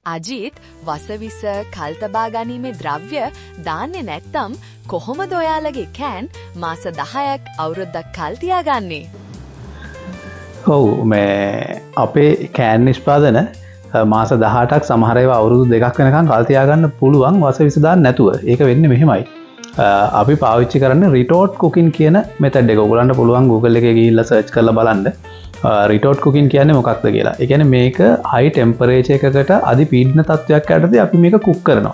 අජිත් වසවිස කල්තබා ගැනීමේ ද්‍රව්‍ය දාන්නේ නැත්තම් කොහොමද ඔයාලගේ කෑන් මාස 10ක් අවුරුද්දක් කල් තියාගන්නේ? ඔව් මේ අපේ කෑන් නිෂ්පාදන මාස 18ක් සමහර ඒවා අවුරුදු 2ක් වෙනකන් කල් තියාගන්න පුළුවන් වසවිස දාන්න නැතුව. ඒක වෙන්නේ මෙහෙමයි. අපි පාවිච්චි කරන්නේ රිටෝට් කුකින් කියන මෙතඩ් එක. ඔයගොල්ලන්ට පුළුවන් Google එකේ ගිහිල්ලා සර්ච් කරලා බලන්න. රිටෝට් කුකින් කියන්නේ මොකක්ද කියලා. ඒ කියන්නේ මේක හයි ටෙම්පරේචර් එකකට අධි පීඩන තත්ත්වයක් යටතේ අපි මේක කුක් කරනවා.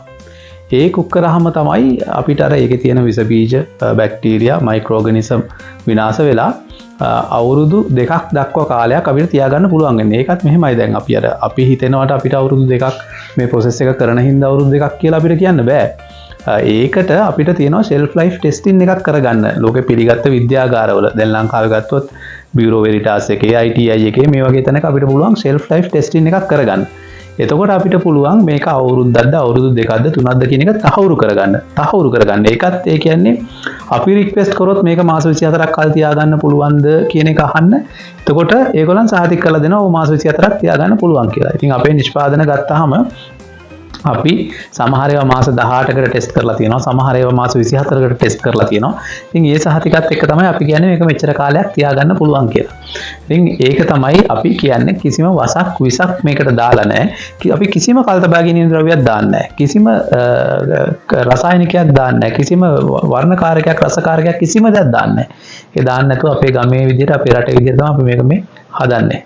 ඒ කුක් කරාම තමයි අපිට අර ඒකේ තියෙන විස බීජ, බැක්ටීරියා, මයික්‍රෝ ඕගනිසම් විනාශ වෙලා අවුරුදු 2ක් දක්වා කාලයක් අපිට තියාගන්න පුළුවන් වෙන්නේ. ඒකත් මෙහෙමයි. දැන් අපි හිතනවාට අපිට අවුරුදු 2ක් මේ ප්‍රොසෙස් එක කරන හින්දා අවුරුදු 2ක් කියලා අපිට කියන්න බෑ. ඒකට අපිට තියෙනවා ෂෙල්ෆ් ලයිෆ් ටෙස්ටින් එකක් කරගන්න. ලෝකෙ පිළිගත්ත විද්‍යාගාරවල දැන් ලංකාවේ ගත්තොත් බියුරෝ වෙරිටාස් එකේ, ITI එකේ මේ වගේ තැනක අපිට පුළුවන් ෂෙල්ෆ් ලයිෆ් ටෙස්ටින් එකක් කරගන්න. එතකොට අපිට පුළුවන් මේක අවුරුද්දක්ද අවුරුදු දෙකක්ද තුනක්ද කියන එක තහවුරු කරගන්න. ඒකත් ඒ කියන්නේ අපි රික්වෙස්ට් කරොත් මේක මාස 24ක් කල් තියාගන්න පුළුවන්ද කියන එක අහන්න. එතකොට ඒගොල්ලන් සහතික කරලා දෙනවා ඔව් මාස 24ක් තියාගන්න පුළුවන් කියලා. ඉතින් අපේ නිෂ්පාදන ගත්තාම අපි සමහර ඒවා මාස 18කට ටෙස්ට් කරලා තියෙනවා, සමහර ඒවා මාස 24කට ටෙස්ට් කරලා තියෙනවා. ඉතින් ඒ සහතිකත් එක්ක තමයි අපි කියන්නේ මේක මෙච්චර කාලයක් තියාගන්න පුළුවන් කියලා. ඉතින් ඒක තමයි අපි කියන්නේ කිසිම වසක් විසක් මේකට දාලා නැහැ. අපි කිසිම කල්තබාගිනී ද්‍රව්‍යයක් දාන්නේ නැහැ. කිසිම රසායනිකයක් දාන්නේ නැහැ. කිසිම වර්ණකාරකයක්, රසකාරකයක් කිසිම දෙයක් දාන්නේ නැහැ. ඒ දාන්න නැතුව අපේ ගමේ විදිහට අපේ රටේ විදිහට තමයි අපි මේක මේ හදන්නේ.